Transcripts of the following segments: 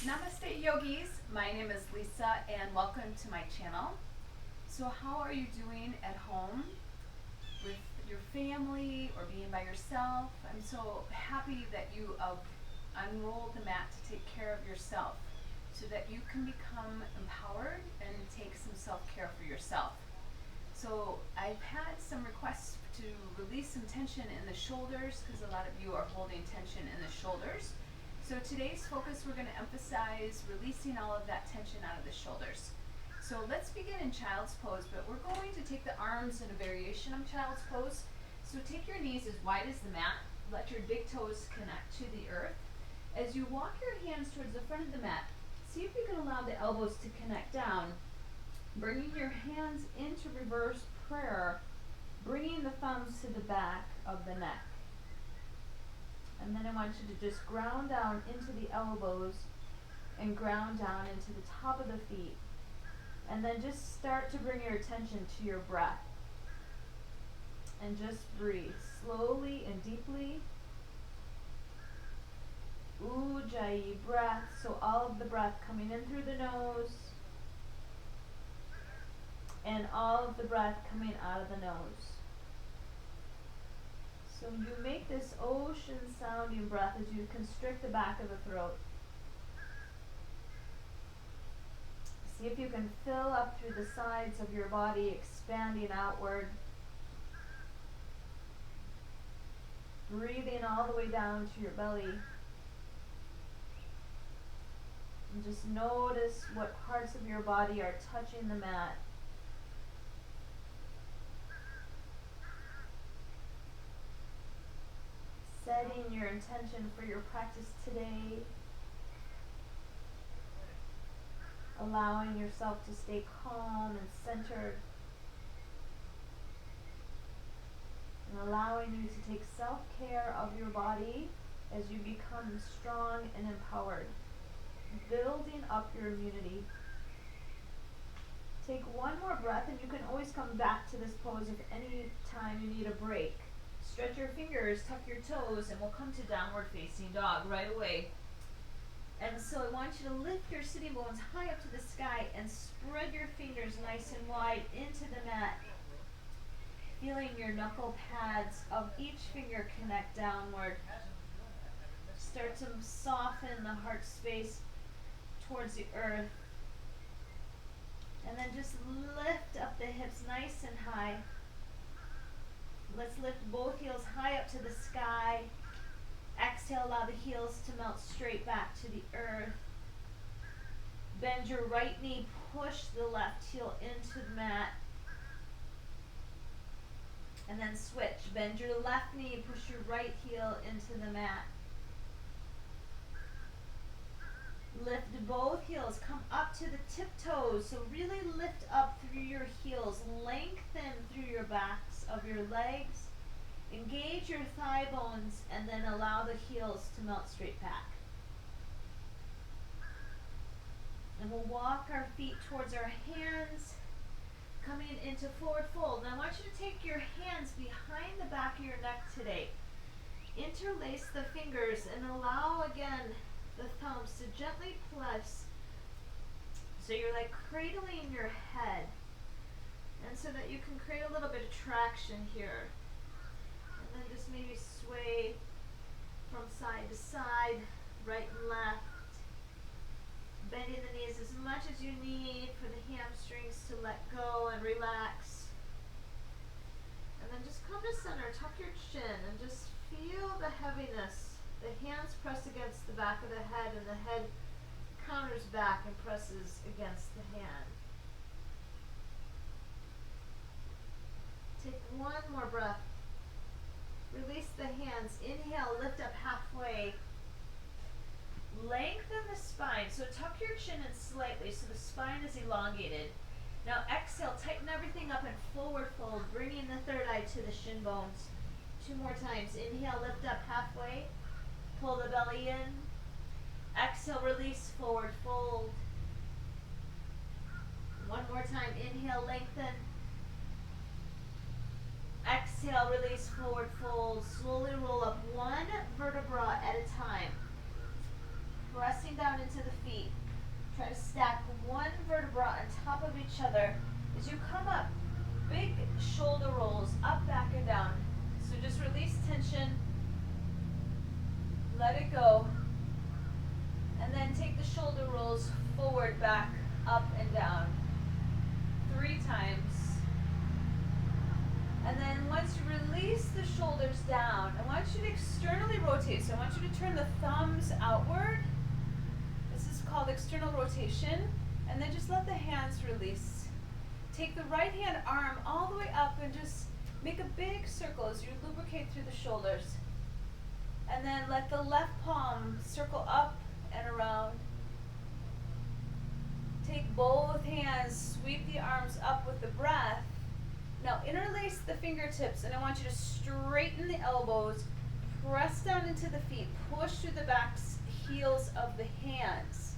Namaste yogis, my name is Lisa and welcome to my channel. So how are you doing at home with your family or being by yourself? I'm so happy that you unrolled the mat to take care of yourself so that you can become empowered and take some self-care for yourself. So I've had some requests to release some tension in the shoulders because a lot of you are holding tension in the shoulders. So today's focus, we're going to emphasize releasing all of that tension out of the shoulders. So let's begin in child's pose, but we're going to take the arms in a variation of child's pose. So take your knees as wide as the mat. Let your big toes connect to the earth. As you walk your hands towards the front of the mat, see if you can allow the elbows to connect down. Bringing your hands into reverse prayer, bringing the thumbs to the back of the neck. And then I want you to just ground down into the elbows and ground down into the top of the feet. And then just start to bring your attention to your breath. And just breathe slowly and deeply. Ujjayi breath, so all of the breath coming in through the nose and all of the breath coming out of the nose. So you make this ocean sounding breath as you constrict the back of the throat. See if you can fill up through the sides of your body, expanding outward. Breathing all the way down to your belly. And just notice what parts of your body are touching the mat. Setting your intention for your practice today. Allowing yourself to stay calm and centered. And allowing you to take self-care of your body as you become strong and empowered. Building up your immunity. Take one more breath and you can always come back to this pose if any time you need a break. Stretch your fingers, tuck your toes, and we'll come to downward facing dog right away. And so I want you to lift your sitting bones high up to the sky and spread your fingers nice and wide into the mat. Feeling your knuckle pads of each finger connect downward. Start to soften the heart space towards the earth. And then just lift up the hips nice and high. Let's lift both heels high up to the sky. Exhale, allow the heels to melt straight back to the earth. Bend your right knee, push the left heel into the mat. And then switch. Bend your left knee, push your right heel into the mat. Lift both heels, come up to the tiptoes. So really lift up through your heels, lengthen through your backs of your legs. Engage your thigh bones and then allow the heels to melt straight back. And we'll walk our feet towards our hands, coming into forward fold. Now I want you to take your hands behind the back of your neck today. Interlace the fingers and allow again the thumbs to gently press. So you're like cradling your head. And so that you can create a little bit of traction here. And then just maybe sway from side to side, right and left. Bending the knees as much as you need for the hamstrings to let go and relax. And then just come to center, tuck your chin, and just feel the heaviness. The hands press against the back of the head, and the head counters back and presses against the hand. Take one more breath. Release the hands. Inhale, lift up halfway. Lengthen the spine. So tuck your chin in slightly so the spine is elongated. Now exhale, tighten everything up and forward fold, bringing the third eye to the shin bones. 2 more times. Inhale, lift up halfway. Pull the belly in. Exhale, release, forward fold. One more time. Inhale, lengthen. Exhale, release, forward fold. Slowly roll up one vertebra at a time. pressing down into the feet. Try to stack one vertebra on top of each other. As you come up, big shoulder rolls, up, back, and down. So just release tension, let it go, and then take the shoulder rolls forward, back, up, and down. 3 times. And then once you release the shoulders down, I want you to externally rotate. So I want you to turn the thumbs outward. This is called external rotation. And then just let the hands release. Take the right hand arm all the way up and just make a big circle as you lubricate through the shoulders. And then let the left palm circle up and around. Take both hands, sweep the arms up with the breath. Now interlace the fingertips, and I want you to straighten the elbows, press down into the feet, push through the back heels of the hands,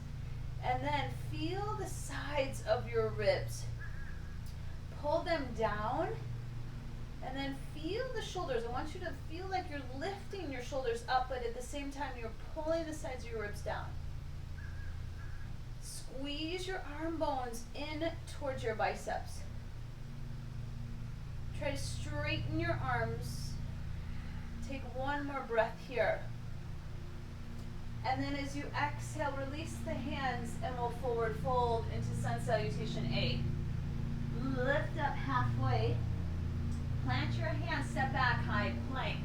and then feel the sides of your ribs. Pull them down, and then feel the shoulders. I want you to feel like you're lifting your shoulders up, but at the same time you're pulling the sides of your ribs down. Squeeze your arm bones in towards your biceps. Try to straighten your arms. Take one more breath here. And then as you exhale, release the hands and we'll forward fold into sun salutation A. Lift up halfway. Plant your hands, step back, high plank.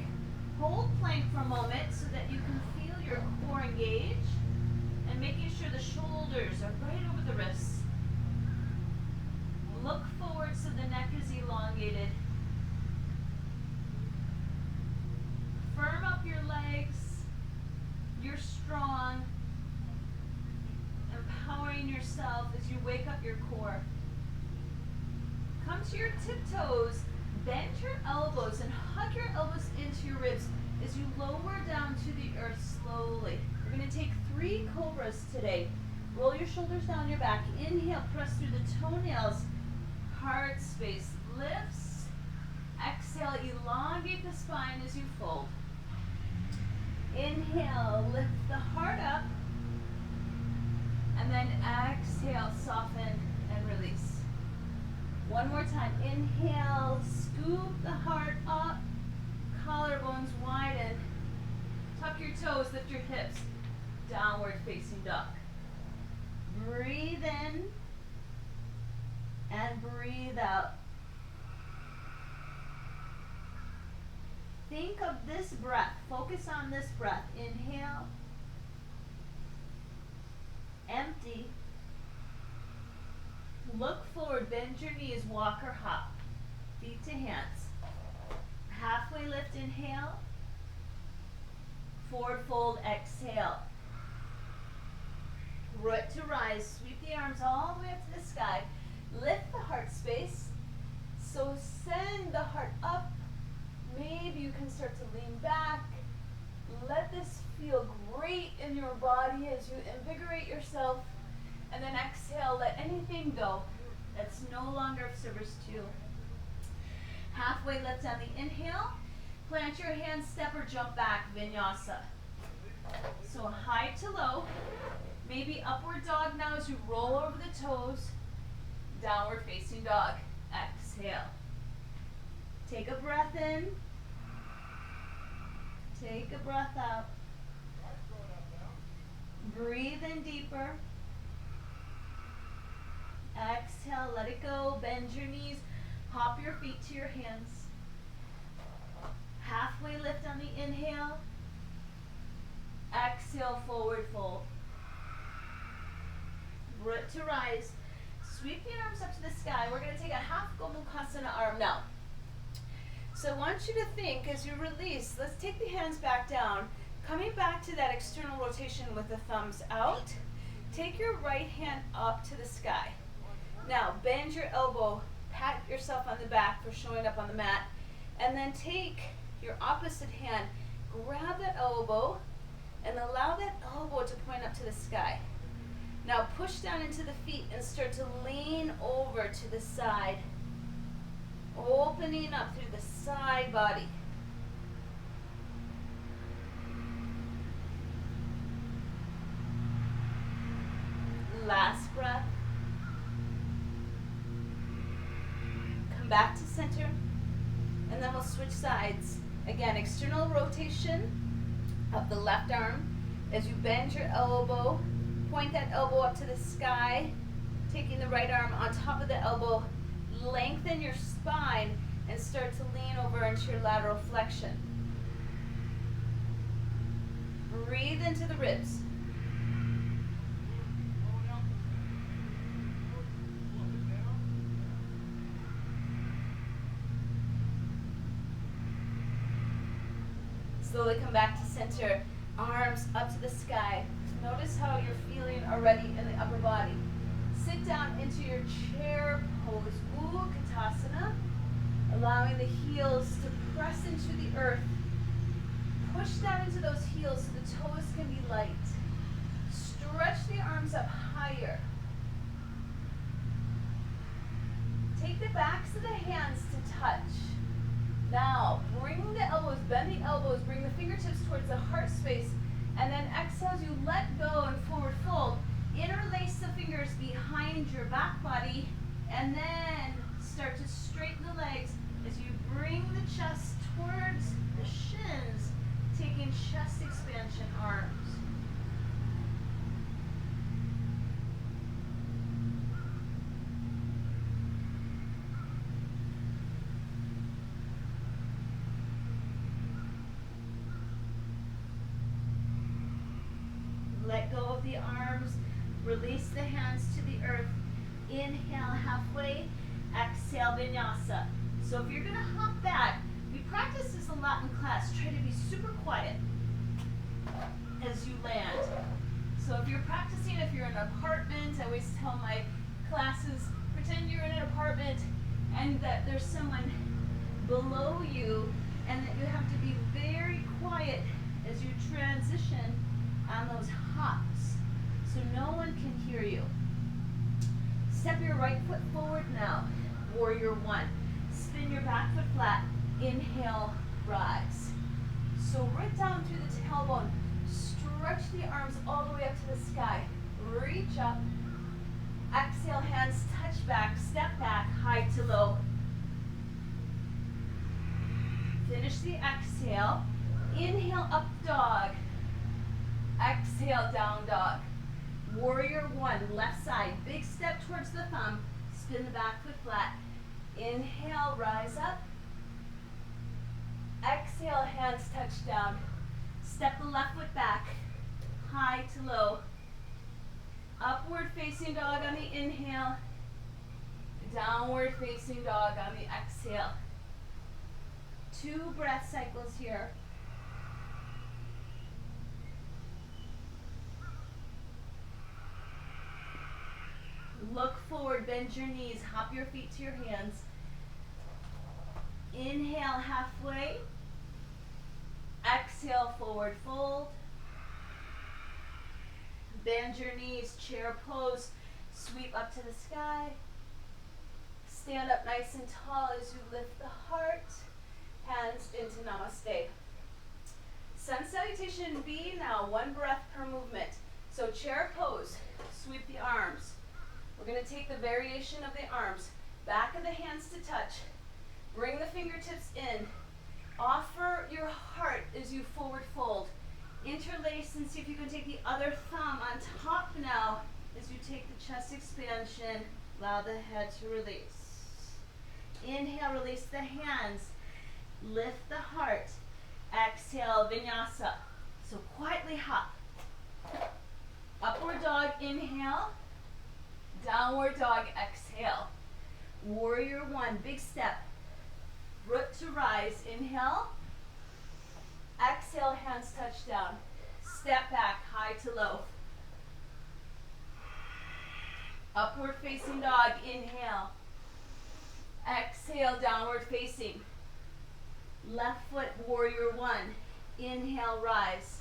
Hold plank for a moment so that you can feel your core engage and making sure the shoulders are right over the wrists. Look forward so the neck is elongated. Firm up your legs. You're strong. Empowering yourself as you wake up your core. Come to your tiptoes. Bend your elbows and hug your elbows into your ribs as you lower down to the earth slowly. We're going to take 3 cobras today. Roll your shoulders down your back. Inhale, press through the toenails. Heart space lifts. Exhale, elongate the spine as you fold. Inhale, lift the heart up. And then exhale, soften and release. One more time. Inhale, scoop the heart up. Collarbones widen. Tuck your toes, lift your hips. Downward facing dog. Breathe in and breathe out. Think of this breath. Focus on this breath. Inhale. Empty. Look forward, bend your knees, walk or hop. Feet to hands. Halfway lift, inhale. Forward fold, exhale. Root to rise, sweep the arms all the way up to the sky. Lift the heart space. So send the heart up. Maybe you can start to lean back. Let this feel great in your body as you invigorate yourself. And then exhale, let anything go that's no longer of service to you. Halfway lift on the inhale. Plant your hands, step or jump back, vinyasa. So high to low. Maybe upward dog now as you roll over the toes. Downward facing dog. Exhale. Take a breath in. Take a breath out. Breathe in deeper. Exhale, let it go. Bend your knees. Hop your feet to your hands. Halfway lift on the inhale. Exhale, forward fold. Root to rise. Sweep the arms up to the sky. We're going to take a half Gomukhasana arm now. So I want you to think as you release, let's take the hands back down. Coming back to that external rotation with the thumbs out. Take your right hand up to the sky. Now bend your elbow, pat yourself on the back for showing up on the mat, and then take your opposite hand, grab that elbow, and allow that elbow to point up to the sky. Now push down into the feet and start to lean over to the side, opening up through the side body. Last breath. Come back to center. And then we'll switch sides. Again, external rotation of the left arm. As you bend your elbow, point that elbow up to the sky, taking the right arm on top of the elbow, lengthen your spine and start to lean over into your lateral flexion. Breathe into the ribs. Slowly come back to center, arms up to the sky. Notice how you're feeling already in the upper body. Sit down into your chair pose, Utkatasana, allowing the heels to press into the earth. Push down into those heels so the toes can be light. Stretch the arms up higher. Take the backs of the hands to touch. Now, bring the elbows, bend the elbows, bring the fingertips towards the heart space, and then exhale as you let go and forward fold. Interlace the fingers behind your back body, and then start to straighten the legs as you bring the chest towards the shins, taking chest expansion arms. Let go of the arms, release the hands to the earth. Inhale halfway, exhale vinyasa. So if you're gonna hop back, we practice this a lot in class. Try to be super quiet as you land. So if you're practicing, if you're in an apartment, I always tell my classes, pretend you're in an apartment and that there's someone below you and that you have to be very quiet as you transition on those hops, so no one can hear you. Step your right foot forward now, warrior one. Spin your back foot flat, inhale, rise. So right down through the tailbone, stretch the arms all the way up to the sky. Reach up, exhale, hands touch back, step back, high to low. Finish the exhale, inhale, up dog. Exhale, down dog. Warrior one, left side. Big step towards the thumb. Spin the back foot flat. Inhale, rise up. Exhale, hands touch down. Step the left foot back. High to low. Upward facing dog on the inhale. Downward facing dog on the exhale. 2 breath cycles here. Look forward, bend your knees, hop your feet to your hands. Inhale halfway. Exhale, forward fold. Bend your knees, chair pose, sweep up to the sky. Stand up nice and tall as you lift the heart, hands into namaste. Sun salutation B now, 1 breath per movement. So chair pose, sweep the arms. We're going to take the variation of the arms, back of the hands to touch. Bring the fingertips in. Offer your heart as you forward fold. Interlace and see if you can take the other thumb on top now as you take the chest expansion. Allow the head to release. Inhale, release the hands. Lift the heart. Exhale, vinyasa. So quietly hop. Upward dog, inhale. Downward dog, exhale. Warrior one, big step. Root to rise, inhale. Exhale, hands touch down. Step back, high to low. Upward facing dog, inhale. Exhale, downward facing. Left foot, warrior one. Inhale, rise.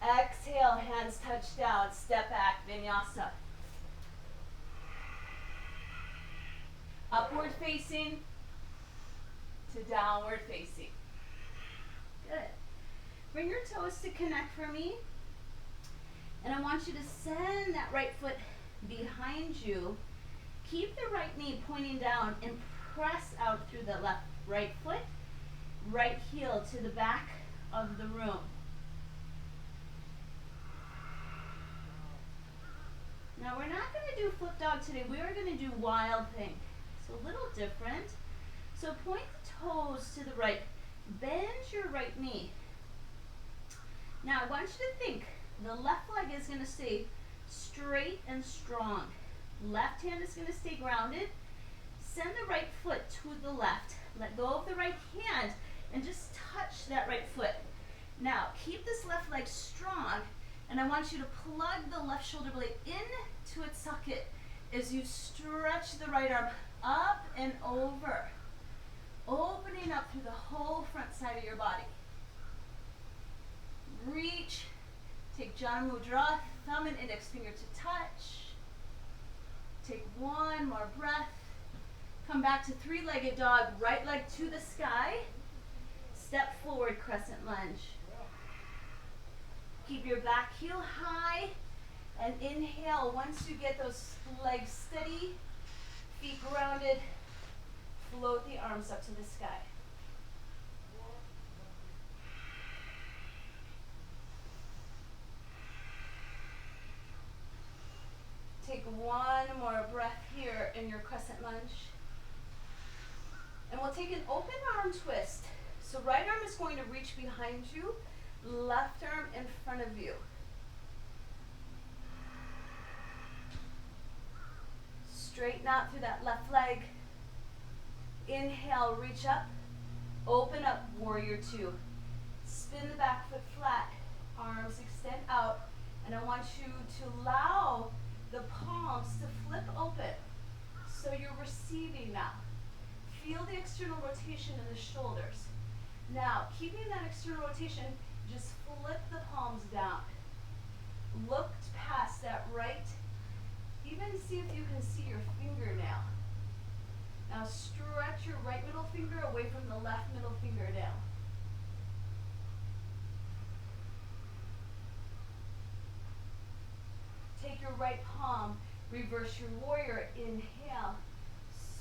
Exhale, hands touch down, step back, vinyasa. Upward facing to downward facing. Good. Bring your toes to connect for me. And I want you to send that right foot behind you. Keep the right knee pointing down and press out through the right foot, right heel to the back of the room. Now we're not going to do flip dog today. We are going to do wild thing. It's a little different. So point the toes to the right. Bend your right knee. Now I want you to think the left leg is going to stay straight and strong. Left hand is going to stay grounded. Send the right foot to the left. Let go of the right hand and just touch that right foot. Now keep this left leg strong, and I want you to plug the left shoulder blade into its socket as you stretch the right arm up and over, opening up through the whole front side of your body. Reach, take Janu Mudra, thumb and index finger to touch. Take one more breath. Come back to three-legged dog, right leg to the sky. Step forward, crescent lunge. Keep your back heel high and inhale. Once you get those legs steady, feet grounded, float the arms up to the sky. Take one more breath here in your crescent lunge. And we'll take an open arm twist. So right arm is going to reach behind you, left arm in front of you. Straighten out through that left leg. Inhale, reach up. Open up, warrior two. Spin the back foot flat. Arms extend out. And I want you to allow the palms to flip open. So you're receiving now. Feel the external rotation in the shoulders. Now, keeping that external rotation, just flip the palms down. Look past that right. Even see if you can see your fingernail. Now stretch your right middle finger away from the left middle fingernail. Take your right palm, reverse your warrior, inhale.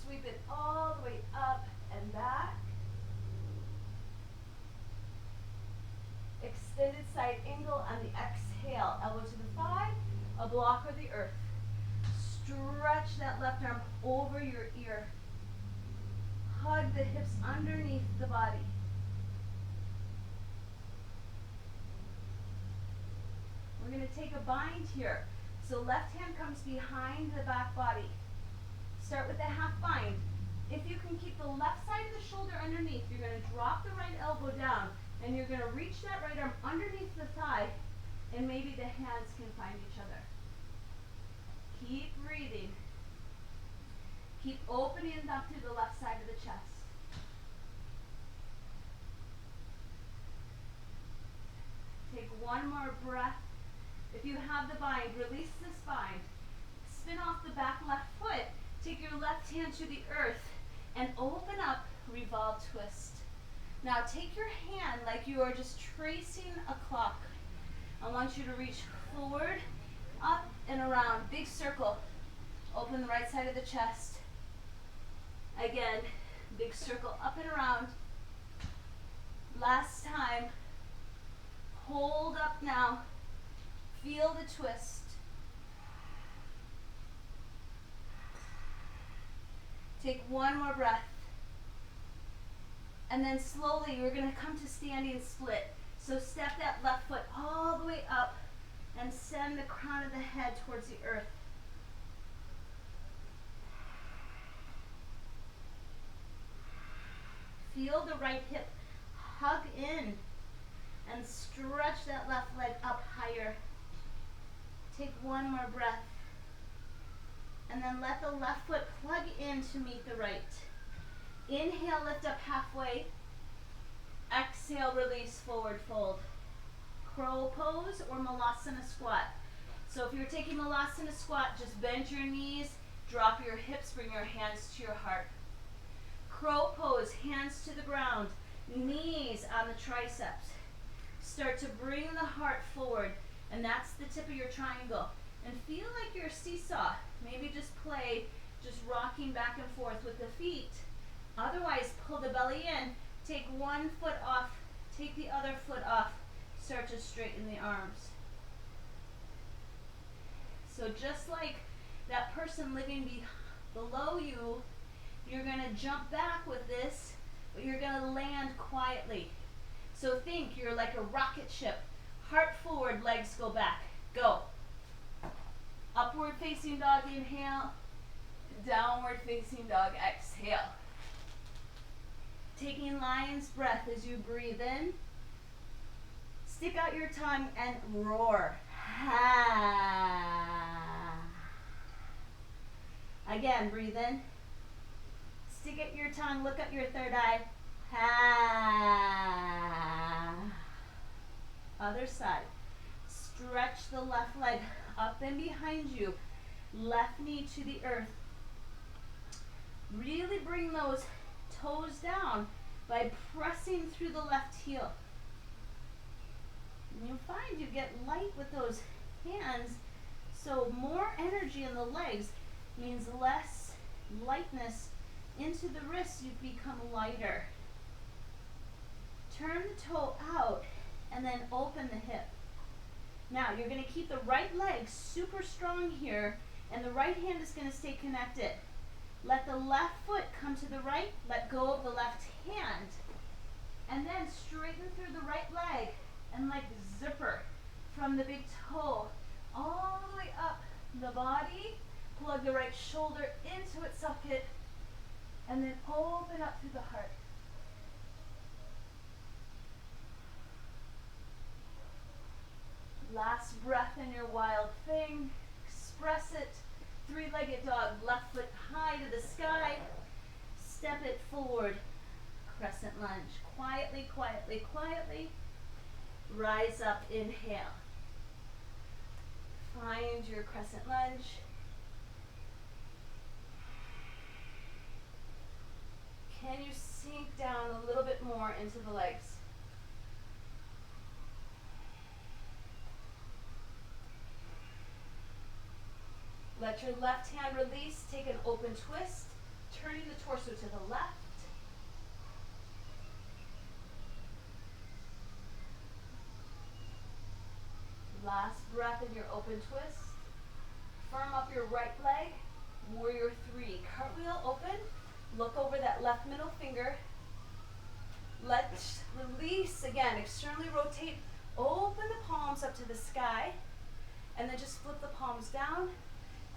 Sweep it all the way up and back. Extended side angle on the exhale. Elbow to the thigh, a block or the earth. Stretch that left arm over your ear. Hug the hips underneath the body. We're going to take a bind here. So left hand comes behind the back body. Start with a half bind. If you can keep the left side of the shoulder underneath, you're going to drop the right elbow down, and you're going to reach that right arm underneath the thigh, and maybe the hands can find each other. Keep breathing. Keep opening up through the left side of the chest. Take one more breath. If you have the bind, release this bind. Spin off the back left foot. Take your left hand to the earth and open up, revolve twist. Now take your hand like you are just tracing a clock. I want you to reach forward, up and around, big circle. Open the right side of the chest. Again, big circle up and around. Last time. Hold up now. Feel the twist. Take one more breath. And then slowly you're going to come to standing split. So step that left foot all the way up and send the crown of the head towards the earth. Feel the right hip hug in and stretch that left leg up higher. Take one more breath. And then let the left foot plug in to meet the right. Inhale, lift up halfway. Exhale, release, forward fold. Crow pose or Malasana squat. So if you're taking Malasana squat, just bend your knees, drop your hips, bring your hands to your heart. Crow pose, hands to the ground, knees on the triceps. Start to bring the heart forward And that's the tip of your triangle. And feel like you're a seesaw. Maybe just play, just rocking back and forth with the feet. Otherwise, pull the belly in, take one foot off, take the other foot off, start to straighten the arms. So just like that person living below you, you're going to jump back with this, but you're going to land quietly. So think you're like a rocket ship. Heart forward, legs go back. Go. Upward facing dog, inhale. Downward facing dog, exhale. Taking lion's breath as you breathe in. Stick out your tongue and roar. Ha. Again, breathe in. Stick out your tongue, look up your third eye. Ha. Other side. Stretch the left leg up and behind you. Left knee to the earth. Really bring those toes down by pressing through the left heel. And you'll find you get light with those hands, so more energy in the legs means less lightness into the wrists. You become lighter. Turn the toe out and then open the hip. Now you're going to keep the right leg super strong here, and the right hand is going to stay connected. Let the left foot come to the right, let go of the left hand, and then straighten through the right leg and like zipper from the big toe all the way up the body. Plug the right shoulder into its socket and then open up through the heart. Last breath in your wild thing. Express it. Three-legged dog, left foot high to the sky. Step it forward. Crescent lunge. Quietly, quietly, quietly. Rise up, inhale. Find your crescent lunge. Can you sink down a little bit more into the legs? Let your left hand release, take an open twist, turning the torso to the left. Last breath in your open twist. Firm up your right leg, warrior three. Cartwheel open, look over that left middle finger. Let's release again, externally rotate, open the palms up to the sky, and then just flip the palms down.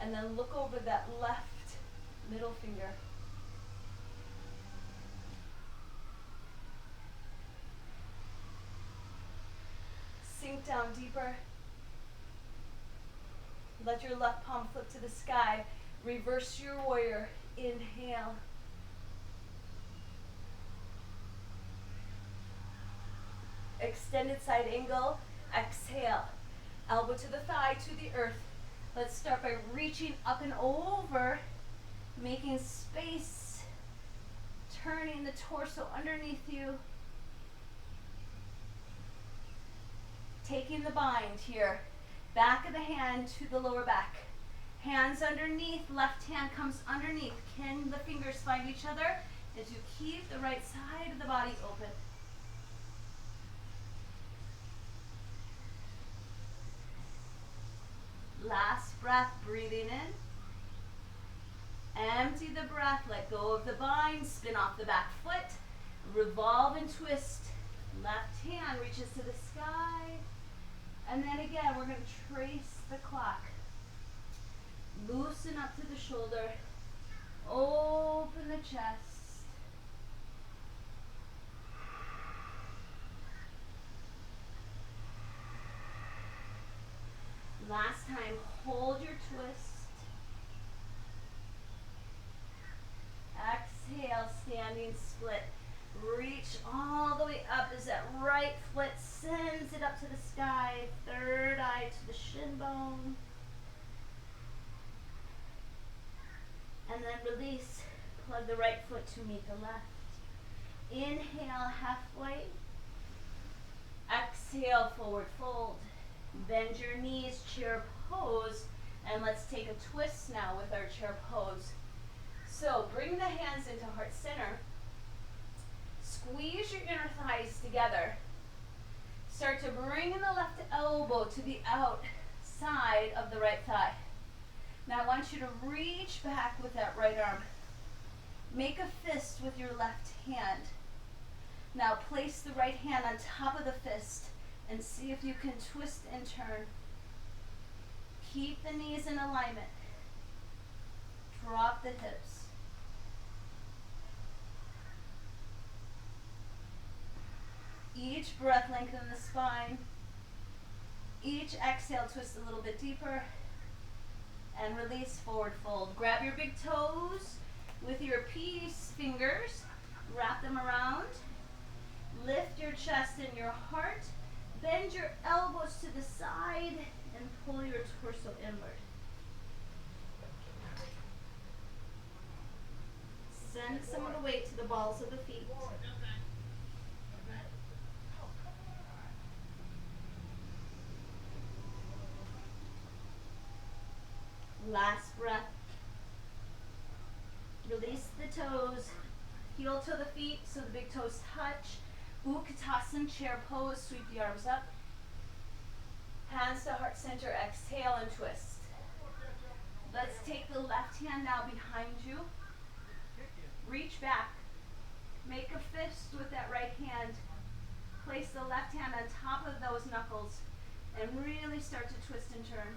And then look over that left middle finger. Sink down deeper. Let your left palm flip to the sky. Reverse your warrior. Inhale. Extended side angle. Exhale. Elbow to the thigh, to the earth. Let's start by reaching up and over, making space, turning the torso underneath you. Taking the bind here, back of the hand to the lower back. Hands underneath, left hand comes underneath. Can the fingers find each other as you keep the right side of the body open? Last breath, breathing in. Empty the breath, let go of the bind, spin off the back foot, revolve and twist. Left hand reaches to the sky. And then again, we're going to trace the clock. Loosen up to the shoulder. Open the chest. Last time, hold your twist. Exhale, standing split. Reach all the way up as that right foot sends it up to the sky. Third eye to the shin bone. And then release. Plug the right foot to meet the left. Inhale, halfway. Exhale, forward fold. Bend your knees, chair pose, and let's take a twist now with our chair pose. So bring the hands into heart center. Squeeze your inner thighs together. Start to bring the left elbow to the outside of the right thigh. Now I want you to reach back with that right arm. Make a fist with your left hand. Now place the right hand on top of the fist and see if you can twist and turn. Keep the knees in alignment. Drop the hips. Each breath lengthen the spine. Each exhale, twist a little bit deeper. And release, forward fold. Grab your big toes with your peace fingers. Wrap them around. Lift your chest and your heart. Bend your elbows to the side and pull your torso inward. Send some of the weight to the balls of the feet. Last breath. Release the toes. Heel to the feet so the big toes touch. Utkatasana, chair pose. Sweep the arms up. Hands to heart center. Exhale and twist. Let's take the left hand now behind you. Reach back. Make a fist with that right hand. Place the left hand on top of those knuckles and really start to twist and turn.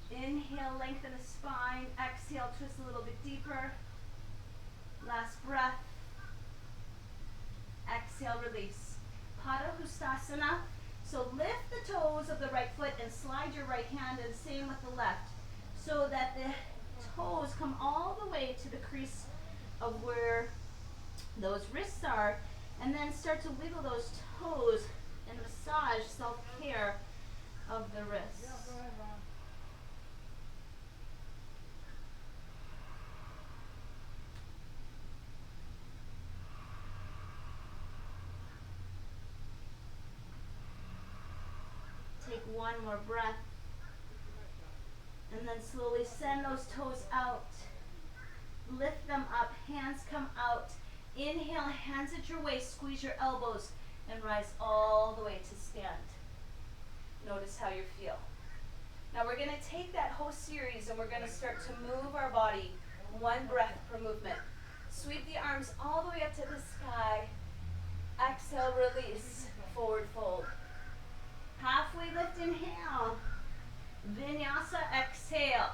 Inhale, lengthen the spine. Exhale, twist a little bit deeper. Last breath. Exhale, release. Padahustasana. So lift the toes of the right foot and slide your right hand, and same with the left, so that the toes come all the way to the crease of where those wrists are, and then start to wiggle those toes and massage self-care of the wrists. Take one more breath. And then slowly send those toes out. Lift them up. Hands come out. Inhale, hands at your waist. Squeeze your elbows and rise all the way to stand. Notice how you feel. Now we're going to take that whole series and we're going to start to move our body one breath per movement. Sweep the arms all the way up to the sky. Exhale, release, forward fold. Halfway lift, inhale. Vinyasa, exhale.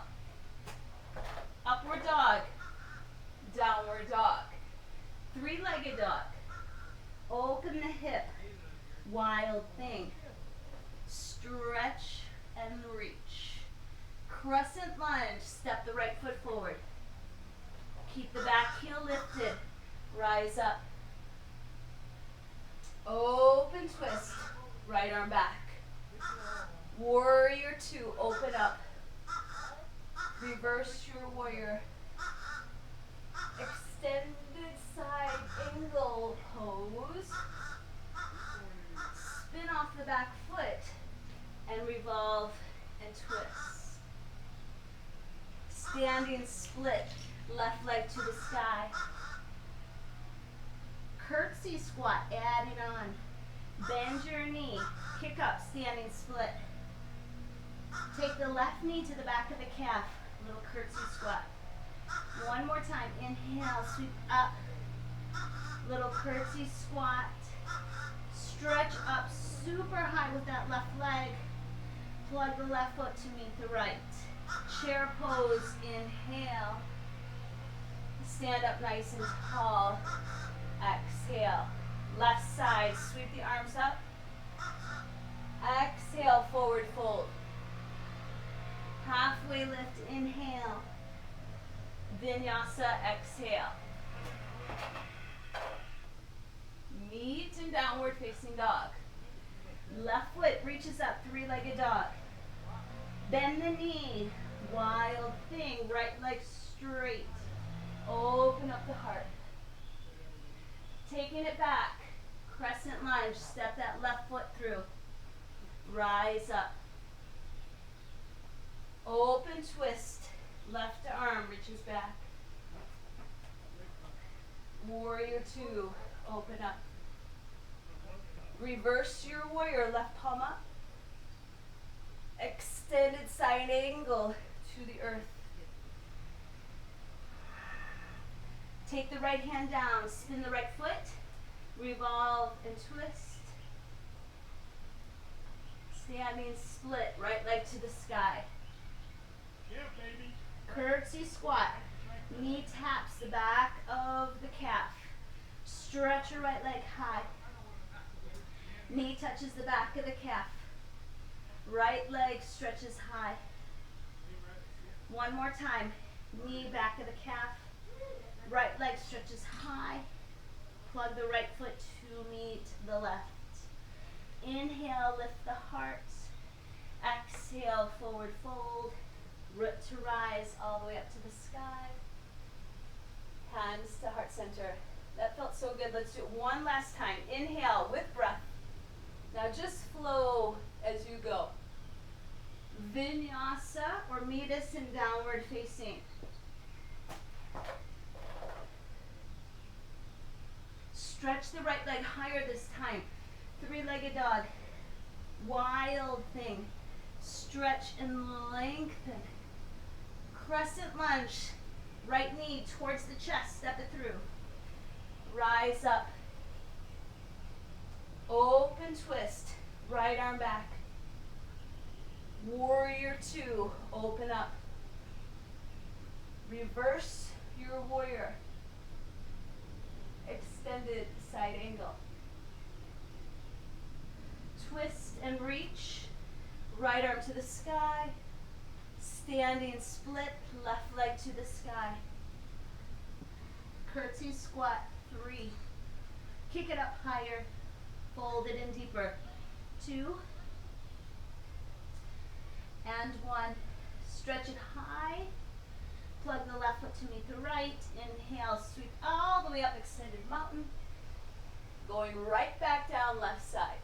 Upward dog. Downward dog. Three-legged dog. Open the hip. Wild thing. Stretch and reach. Crescent lunge. Step the right foot forward. Keep the back heel lifted. Rise up. Open twist. Right arm back. Warrior two, open up. Reverse your warrior. Extended side angle pose. Spin off the back foot and revolve and twist. Standing split, left leg to the sky. Curtsy squat, adding on. Bend your knee, kick up, standing split. Take the left knee to the back of the calf, little curtsy squat. One more time, inhale, sweep up, little curtsy squat. Stretch up super high with that left leg. Plug the left foot to meet the right. Chair pose, inhale. Stand up nice and tall. Exhale. Left side, sweep the arms up. Exhale, forward fold. Halfway lift, inhale. Vinyasa, exhale. Meet in downward facing dog. Left foot reaches up, three-legged dog. Bend the knee, wild thing, right leg straight. Open up the heart. Taking it back. Crescent lunge. Step that left foot through. Rise up. Open twist. Left arm reaches back. Warrior two. Open up. Reverse your warrior. Left palm up. Extended side angle to the earth. Take the right hand down. Spin the right foot. Revolve and twist. Standing split. Right leg to the sky. Yeah, baby. Curtsy squat. Knee taps the back of the calf. Stretch your right leg high. Knee touches the back of the calf. Right leg stretches high. One more time. Knee back of the calf. Right leg stretches high. Plug the right foot to meet the left. Inhale, lift the heart. Exhale, forward fold. Root to rise all the way up to the sky. Hands to heart center. That felt so good. Let's do it one last time. Inhale with breath. Now just flow as you go. Vinyasa or meet us in downward facing. Stretch the right leg higher this time. Three-legged dog. Wild thing. Stretch and lengthen. Crescent lunge. Right knee towards the chest. Step it through. Rise up. Open twist. Right arm back. Warrior two. Open up. Reverse your warrior. Extended side angle. Twist and reach. Right arm to the sky. Standing split. Left leg to the sky. Curtsy squat. 3. Kick it up higher. Fold it in deeper. 2. And 1. Stretch it high. Plug the left foot to meet the right. Inhale, sweep all the way up, extended mountain. Going right back down, left side.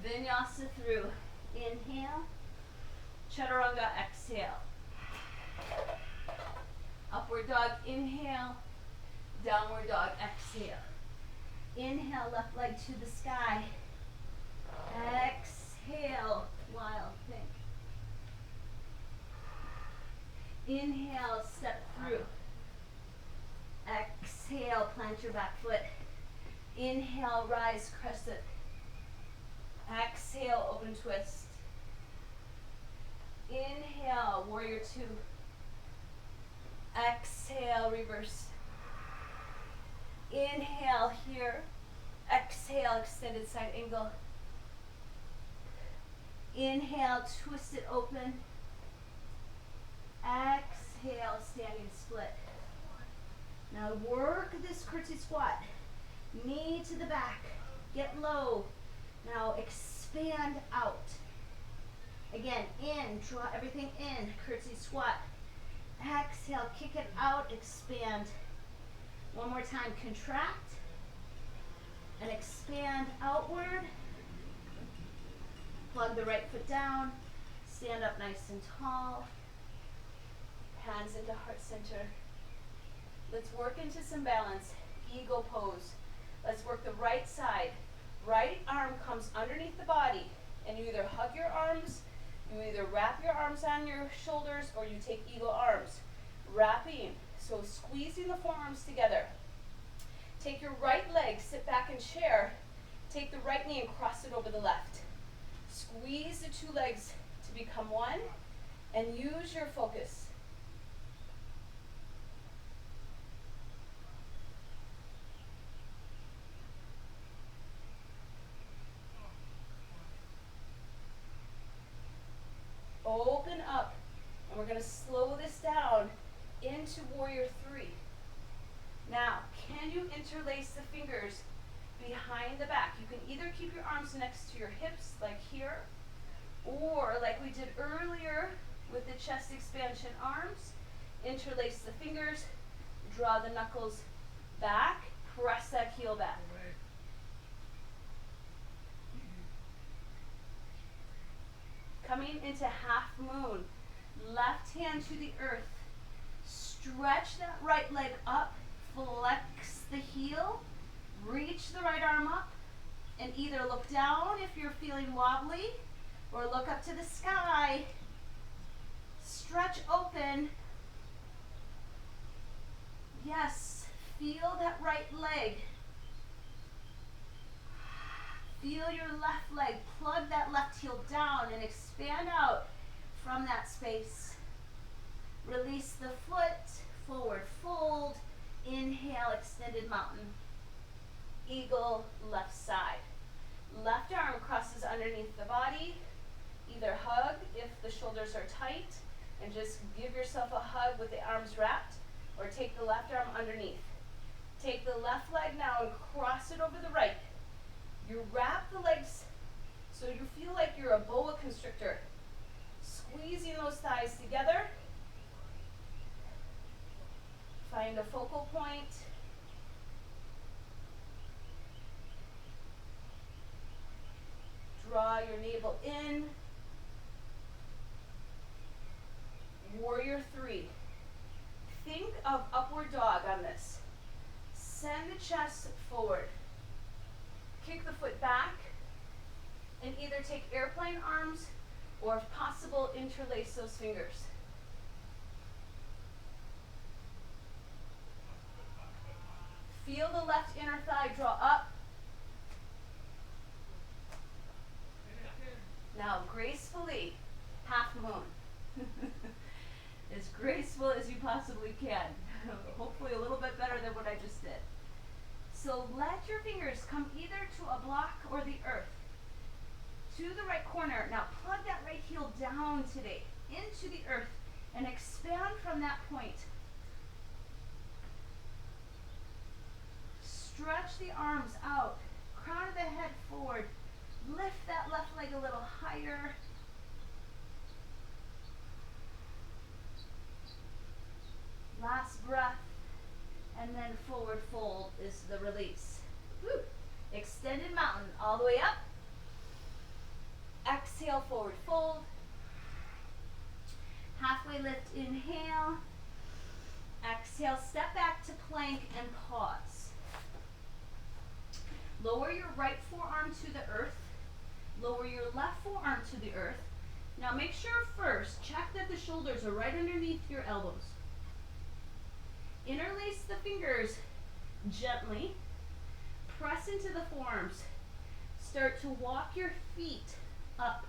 Vinyasa through. Inhale. Chaturanga, exhale. Upward dog, inhale. Downward dog, exhale. Inhale, left leg to the sky. Exhale, wild thing. Inhale, step through. Exhale, plant your back foot. Inhale, rise, crescent. Exhale, open twist. Inhale, warrior two. Exhale, reverse. Inhale here. Exhale, extended side angle. Inhale, twist it open. Exhale, standing split. Now work this curtsy squat. Knee to the back. Get low. Now expand out. Again, in. Draw everything in. Curtsy squat. Exhale, kick it out, expand. One more time, contract and expand outward. Plug the right foot down. Stand up nice and tall. Hands into heart center. Let's work into some balance. Eagle pose. Let's work the right side. Right arm comes underneath the body, and you either hug your arms, you either wrap your arms on your shoulders, or you take eagle arms. Wrapping, so squeezing the forearms together. Take your right leg, sit back in chair. Take the right knee and cross it over the left. Squeeze the two legs to become one, and use your focus. Open up, and we're going to slow this down into warrior three. Now, can you interlace the fingers behind the back? You can either keep your arms next to your hips, like here, or like we did earlier with the chest expansion arms, interlace the fingers, draw the knuckles back, press that heel back. Away. Coming into half moon. Left hand to the earth. Stretch that right leg up. Flex the heel. Reach the right arm up. And either look down if you're feeling wobbly, or look up to the sky. Stretch open. Yes, feel that right leg. Feel your left leg. Plug that left heel down and expand out from that space. Release the foot, forward fold. Inhale, extended mountain. Eagle, left side. Left arm crosses underneath the body. Either hug if the shoulders are tight and just give yourself a hug with the arms wrapped, or take the left arm underneath. Take the left leg now and cross it over the right. You wrap the legs so you feel like you're a boa constrictor. Squeezing those thighs together. Find a focal point. Draw your navel in. Warrior 3. Think of upward dog on this. Send the chest forward. Kick the foot back and either take airplane arms or if possible interlace those fingers. Feel the left inner thigh draw up. Now gracefully, half moon. As graceful as you possibly can. Hopefully a little bit better than what I just did. So let your fingers come either to a block or the earth. To the right corner. Now plug that right heel down today into the earth and expand from that point. Stretch the arms out. Crown of the head forward. Lift that left leg a little higher. Last breath. And then forward fold is the release. Woo. Extended mountain all the way up. Exhale, forward fold. Halfway lift, inhale. Exhale, step back to plank and pause. Lower your right forearm to the earth. Lower your left forearm to the earth. Now make sure first, check that the shoulders are right underneath your elbows. Interlace the fingers gently. Press into the forearms. Start to walk your feet up.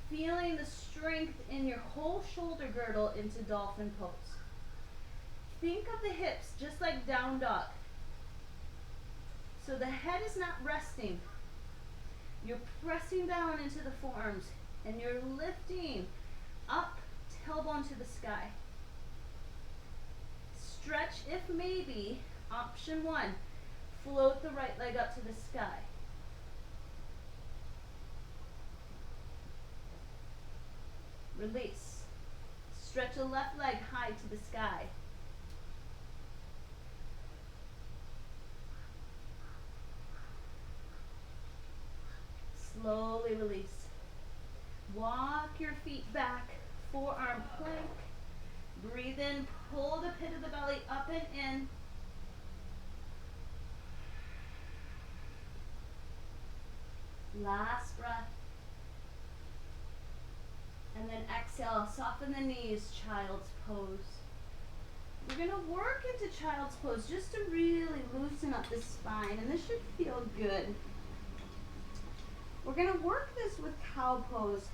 Feeling the strength in your whole shoulder girdle into dolphin pose. Think of the hips just like down dog. So the head is not resting. You're pressing down into the forearms and you're lifting up, tailbone to the sky. Stretch if maybe. Option 1, float the right leg up to the sky. Release. Stretch the left leg high to the sky. Slowly release. Walk your feet back, forearm plank. Breathe in, pull the pit of the belly up and in. Last breath. And then exhale, soften the knees, child's pose. We're going to work into child's pose just to really loosen up the spine, and this should feel good. We're going to work this with cow pose.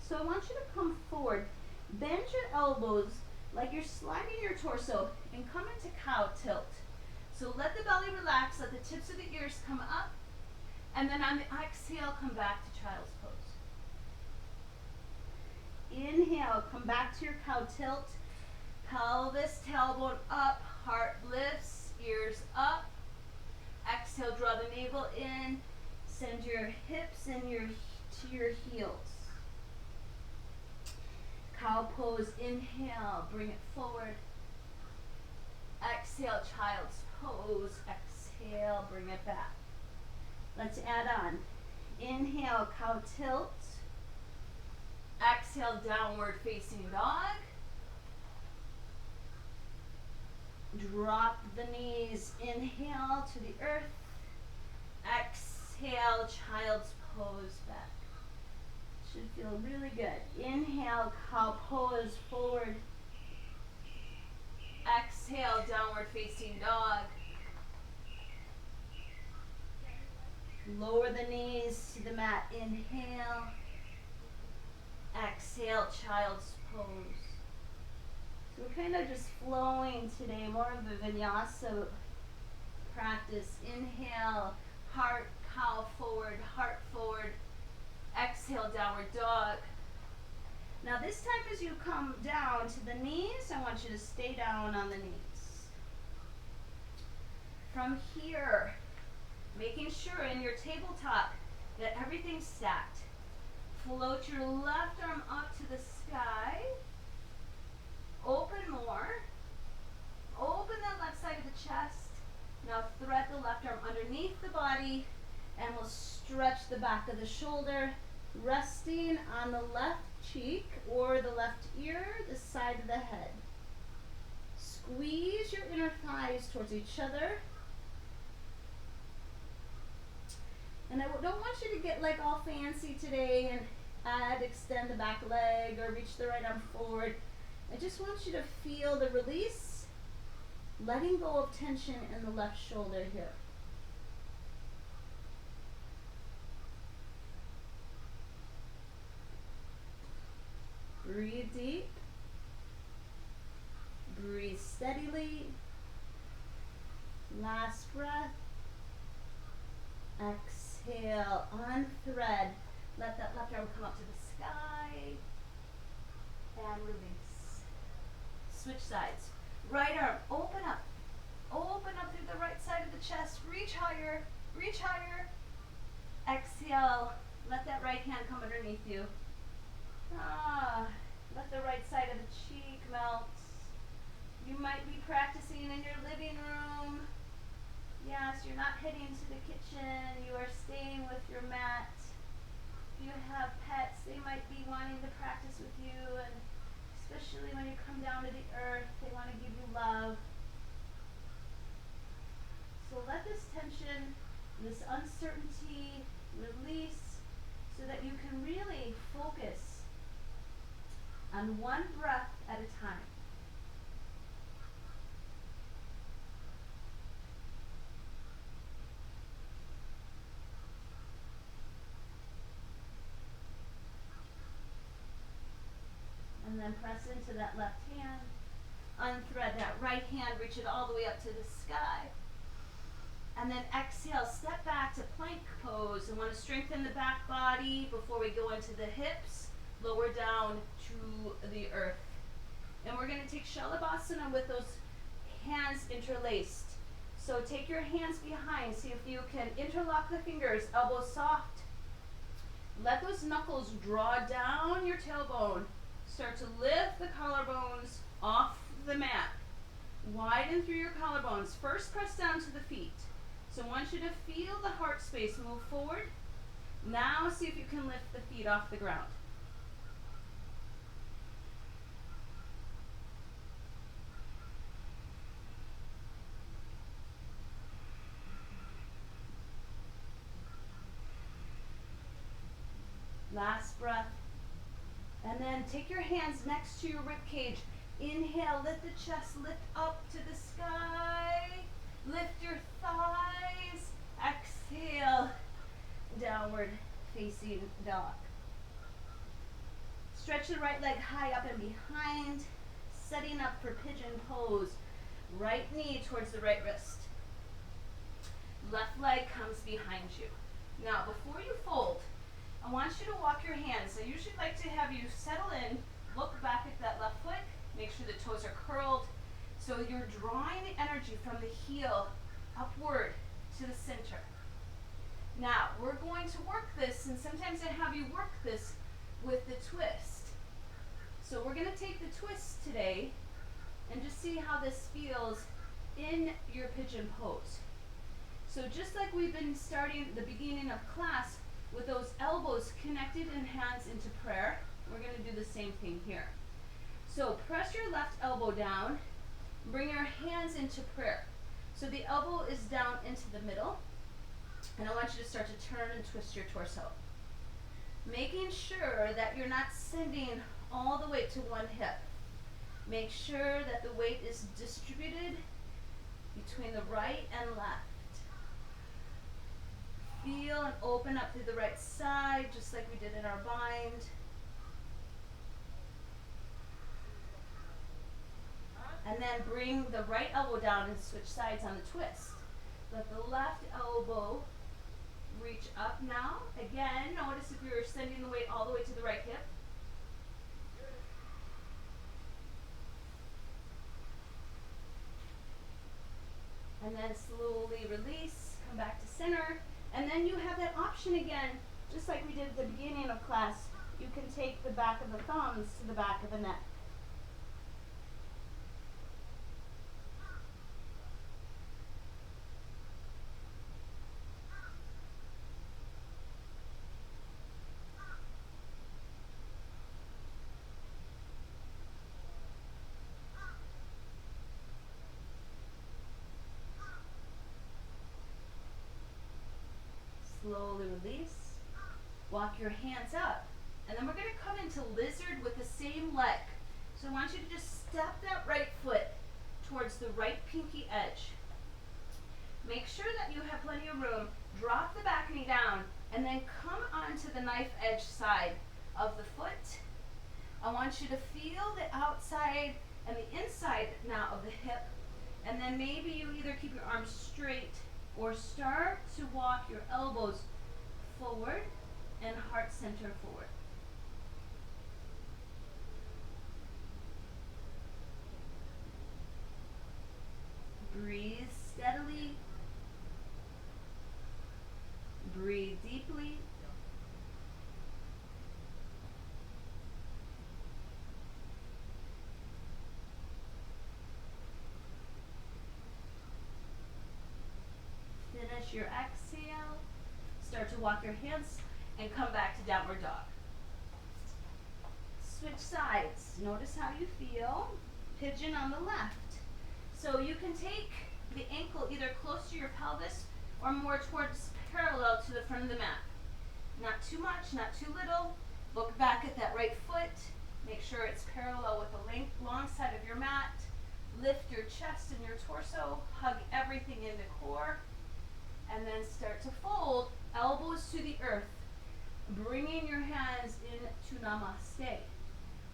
So I want you to come forward, bend your elbows like you're sliding your torso, and come into cow tilt. So let the belly relax, let the tips of the ears come up, and then on the exhale, come back to child's pose. Inhale, come back to your cow tilt. Pelvis, tailbone up, heart lifts, ears up. Exhale, draw the navel in. Send your hips and to your heels. Cow pose, inhale, bring it forward. Exhale, child's pose, exhale. exhale, bring it back. Let's add on. Inhale, cow tilt. Exhale, downward facing dog. Drop the knees. Inhale to the earth. Exhale, child's pose back. Should feel really good. Inhale, cow pose forward. Exhale, downward facing dog. Lower the knees to the mat. Inhale. Exhale, child's pose. So we're kind of just flowing today, more of a vinyasa practice. Inhale, heart, cow forward, heart forward. Exhale, downward dog. Now this time as you come down to the knees, I want you to stay down on the knees. From here, making sure in your tabletop that everything's stacked. Float your left arm up to the sky. Open more. Open that left side of the chest. Now thread the left arm underneath the body and we'll stretch the back of the shoulder, resting on the left cheek or the left ear, the side of the head. Squeeze your inner thighs towards each other. And I don't want you to get like all fancy today and extend the back leg or reach the right arm forward. I just want you to feel the release, letting go of tension in the left shoulder here. Breathe deep. Breathe steadily. Last breath. Exhale, unthread. Let that left arm come up to the sky. And release. Switch sides. Right arm, open up. Open up through the right side of the chest. Reach higher. Reach higher. Exhale. Let that right hand come underneath you. Let the right side of the cheek melt. You might be practicing in your living room. Yes, you're not heading to the kitchen. You are staying with your mat. If you have pets, they might be wanting to practice with you, and especially when you come down to the earth, they want to give you love. So let this tension, this uncertainty release so that you can really focus on one breath at a time. And then press into that left hand. Unthread that right hand, reach it all the way up to the sky. And then exhale, step back to plank pose. I want to strengthen the back body before we go into the hips. Lower down to the earth. And we're going to take Shalabhasana with those hands interlaced. So take your hands behind. See if you can interlock the fingers, elbows soft. Let those knuckles draw down your tailbone. Start to lift the collarbones off the mat. Widen through your collarbones. First press down to the feet. So I want you to feel the heart space move forward. Now see if you can lift the feet off the ground. Last breath. And then take your hands next to your rib cage. Inhale, lift the chest, lift up to the sky. Lift your thighs. Exhale, downward facing dog. Stretch the right leg high up and behind, setting up for pigeon pose. Right knee towards the right wrist. Left leg comes behind you. Now, before you fold, I want you to walk your hands. I usually like to have you settle in, look back at that left foot, make sure the toes are curled. So you're drawing the energy from the heel upward to the center. Now, we're going to work this, and sometimes I have you work this with the twist. So we're going to take the twist today and just see how this feels in your pigeon pose. So just like we've been starting the beginning of class with those elbows connected and hands into prayer, we're going to do the same thing here. So press your left elbow down, bring your hands into prayer. So the elbow is down into the middle, and I want you to start to turn and twist your torso. Making sure that you're not sending all the weight to one hip. Make sure that the weight is distributed between the right and left. Feel and open up through the right side, just like we did in our bind. And then bring the right elbow down and switch sides on the twist. Let the left elbow reach up now. Again, notice if you're sending the weight all the way to the right hip. And then slowly release, come back to center. And then you have that option again, just like we did at the beginning of class. You can take the back of the thumbs to the back of the neck. Slowly release. Walk your hands up. And then we're going to come into lizard with the same leg. So I want you to just step that right foot towards the right pinky edge. Make sure that you have plenty of room. Drop the back knee down and then come onto the knife edge side of the foot. I want you to feel the outside and the inside now of the hip. And then maybe you either keep your arms straight or start to walk your elbows forward and heart center forward. Breathe steadily. Breathe deeply. Finish your exhale. Start to walk your hands and come back to downward dog. Switch sides. Notice how you feel. Pigeon on the left. So you can take the ankle either close to your pelvis or more towards parallel to the front of the mat. Not too much, not too little. Look back at that right foot. Make sure it's parallel with the long side of your mat. Lift your chest and your torso. Hug everything into core. And then start to fold, elbows to the earth. Bringing your hands into namaste.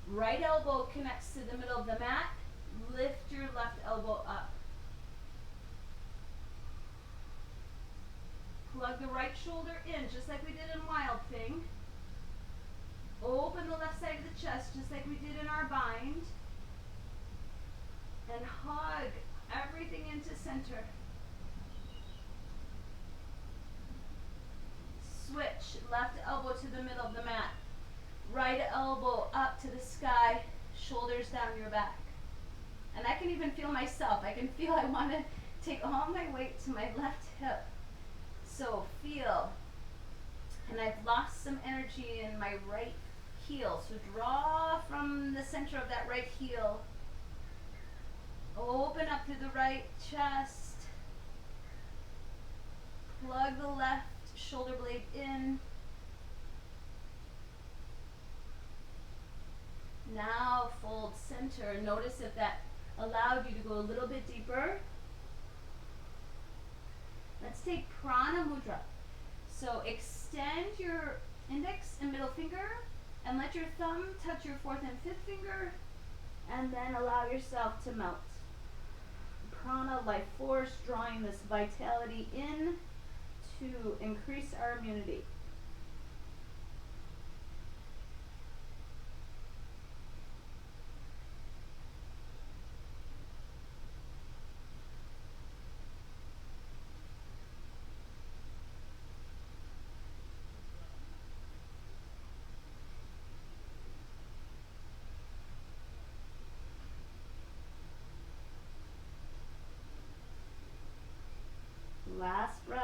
Right elbow connects to the middle of the mat. Lift your left elbow up. Plug the right shoulder in, just like we did in Wild Thing. Open the left side of the chest, just like we did in our bind. And hug everything into center. Switch, left elbow to the middle of the mat. Right elbow up to the sky, shoulders down your back. And I can even feel myself. I can feel I want to take all my weight to my left hip. So feel. And I've lost some energy in my right heel. So draw from the center of that right heel. Open up through the right chest. Plug the left shoulder blade in. Now fold center. Notice if that allowed you to go a little bit deeper. Let's take Prana Mudra. So extend your index and middle finger and let your thumb touch your fourth and fifth finger, and then allow yourself to melt. Prana, life force, drawing this vitality in to increase our immunity. Last breath.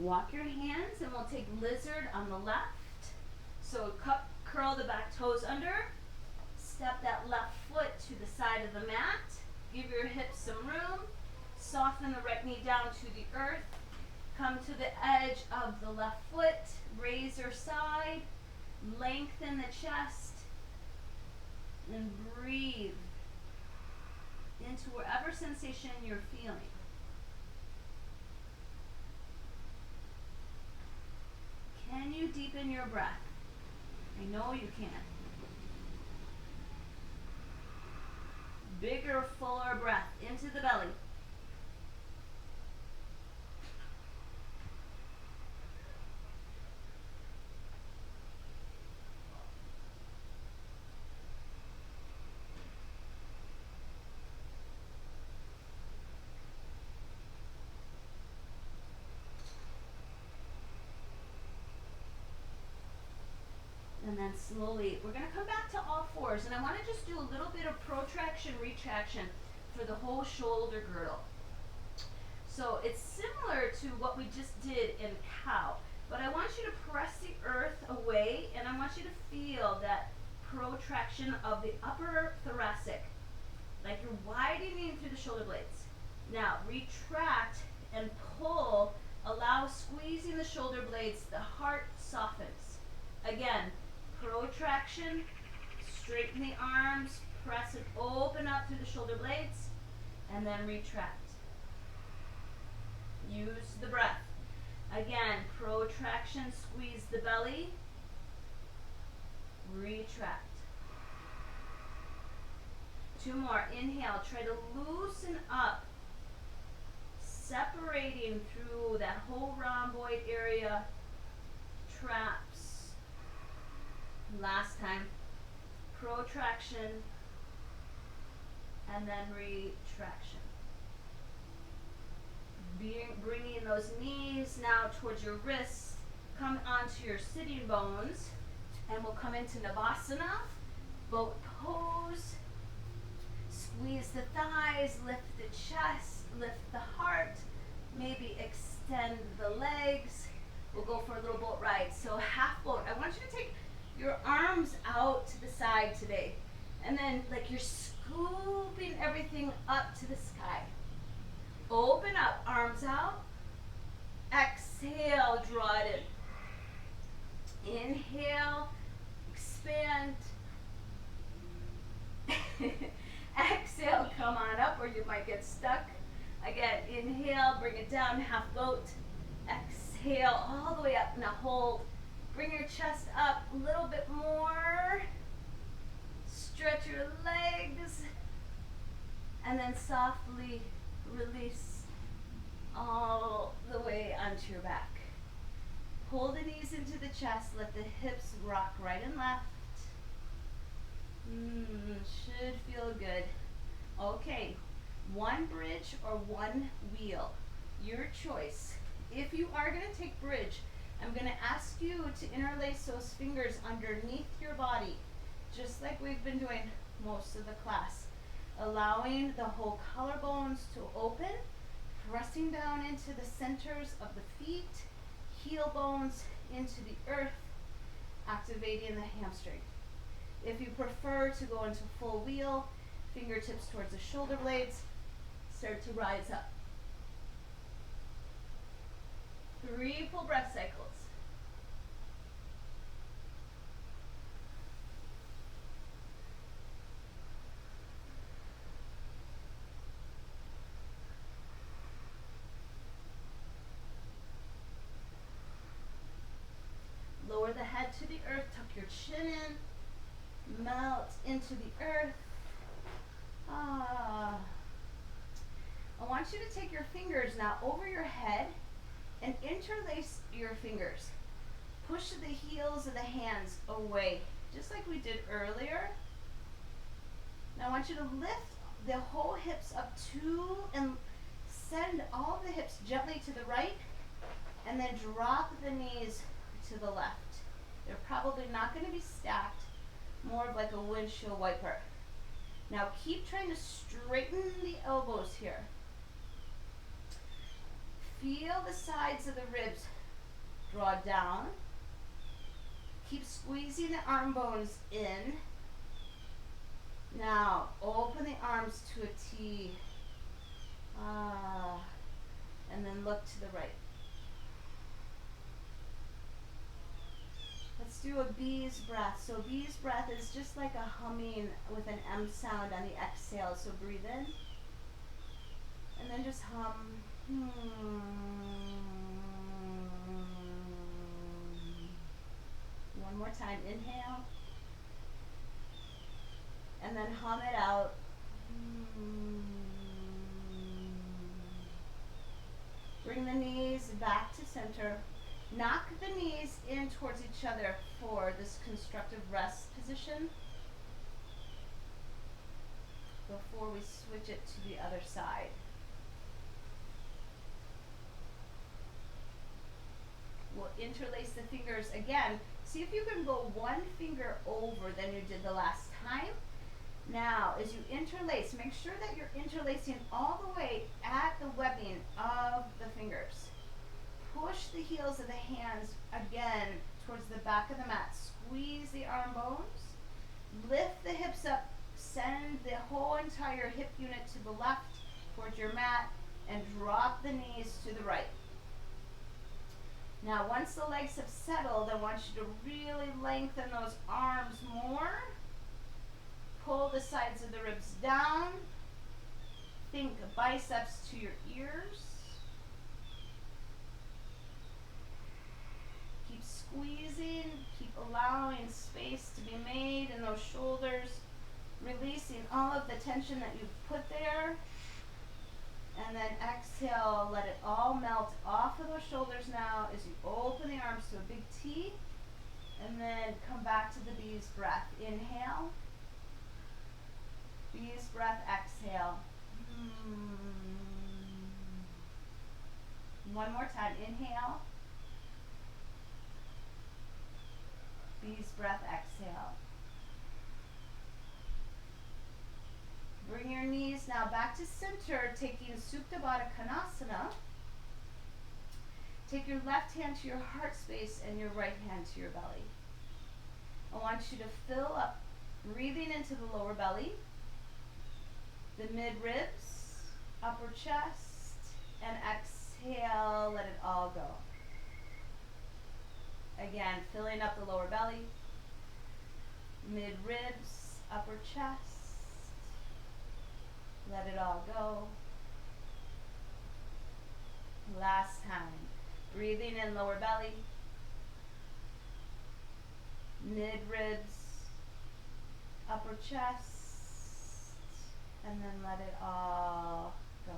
Walk your hands and we'll take lizard on the left. So curl the back toes under. Step that left foot to the side of the mat. Give your hips some room. Soften the right knee down to the earth. Come to the edge of the left foot. Raise your side. Lengthen the chest. And breathe into wherever sensation you're feeling. Can you deepen your breath? I know you can. Bigger, fuller breath into the belly. And then slowly, we're going to come back to all fours. And I want to just do a little bit of protraction, retraction for the whole shoulder girdle. So it's similar to what we just did in cow. But I want you to press the earth away, and I want you to feel that protraction of the upper thoracic. Like you're widening through the shoulder blades. Now, retract and pull. Allow squeezing the shoulder blades. The heart softens. Again, protraction, straighten the arms, press and open up through the shoulder blades, and then retract. Use the breath. Again, protraction, squeeze the belly, retract. Two more. Inhale, try to loosen up, separating through that whole rhomboid area, traps. Last time, protraction, and then retraction. Bringing those knees now towards your wrists, come onto your sitting bones, and we'll come into Navasana, boat pose, squeeze the thighs, lift the chest, lift the heart, maybe extend the legs. We'll go for a little boat ride. So half boat. I want you to take your arms out to the side today. And then like you're scooping everything up to the sky. Open up, arms out. Exhale, draw it in. Inhale, expand. Exhale, come on up or you might get stuck. Again, inhale, bring it down, half boat. Exhale, all the way up. Now hold. Bring your chest up a little bit more. Stretch your legs. And then softly release all the way onto your back. Pull the knees into the chest. Let the hips rock right and left. Should feel good. Okay, one bridge or one wheel. Your choice. If you are going to take bridge, I'm going to ask you to interlace those fingers underneath your body, just like we've been doing most of the class. Allowing the whole collarbones to open, pressing down into the centers of the feet, heel bones into the earth, activating the hamstring. If you prefer to go into full wheel, fingertips towards the shoulder blades, start to rise up. 3 full breath cycles. Lower the head to the earth, tuck your chin in, melt into the earth. I want you to take your fingers now over your head and interlace your fingers. Push the heels of the hands away, just like we did earlier. Now I want you to lift the whole hips up to and send all the hips gently to the right, and then drop the knees to the left. They're probably not going to be stacked, more of like a windshield wiper. Now keep trying to straighten the elbows here. feel the sides of the ribs draw down. Keep squeezing the arm bones in. Now, open the arms to a T. And then look to the right. Let's do a bee's breath. So bee's breath is just like a humming with an M sound on the exhale. So breathe in. And then just hum. One more time. Inhale. And then hum it out. Bring the knees back to center. Knock the knees in towards each other for this constructive rest position before we switch it to the other side. We'll interlace the fingers again. See if you can go one finger over than you did the last time. Now, as you interlace, make sure that you're interlacing all the way at the webbing of the fingers. Push the heels of the hands again towards the back of the mat. Squeeze the arm bones. Lift the hips up. Send the whole entire hip unit to the left towards your mat and drop the knees to the right. Now, once the legs have settled, I want you to really lengthen those arms more. Pull the sides of the ribs down. Think biceps to your ears. Keep squeezing. Keep allowing space to be made in those shoulders. Releasing all of the tension that you've put there. And then exhale, let it all melt off of those shoulders now as you open the arms to a big T. And then come back to the bee's breath. Inhale. Bee's breath, exhale. One more time, inhale. Bee's breath, exhale. Bring your knees now back to center, taking Supta Baddha Konasana. Take your left hand to your heart space and your right hand to your belly. I want you to fill up, breathing into the lower belly, the mid ribs, upper chest, and exhale, let it all go. Again, filling up the lower belly, mid ribs, upper chest, let it all go. Last time, breathing in lower belly, mid ribs, upper chest, and then let it all go.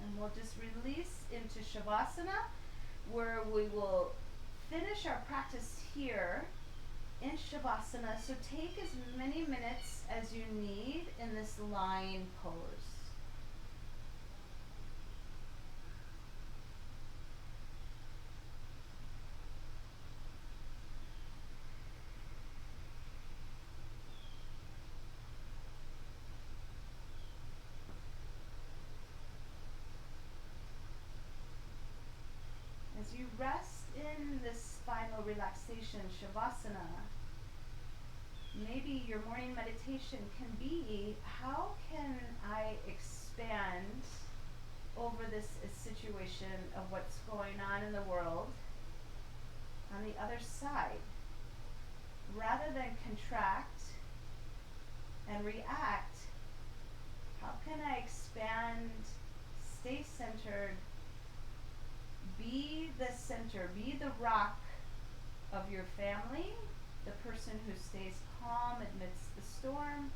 And we'll just release into Shavasana, where we will finish our practice here in Shavasana. So take as many minutes as you need in this lying pose. As you rest in this final relaxation, Shavasana, maybe your morning meditation can be, how can I expand over this situation of what's going on in the world on the other side? Rather than contract and react, how can I expand, stay centered, be the center, be the rock of your family, the person who stays calm amidst the storm,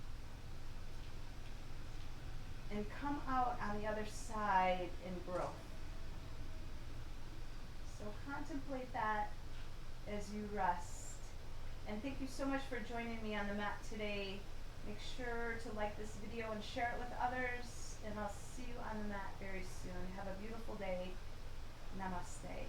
and come out on the other side in growth. So contemplate that as you rest. And thank you so much for joining me on the mat today. Make sure to like this video and share it with others, and I'll see you on the mat very soon. Have a beautiful day. Namaste.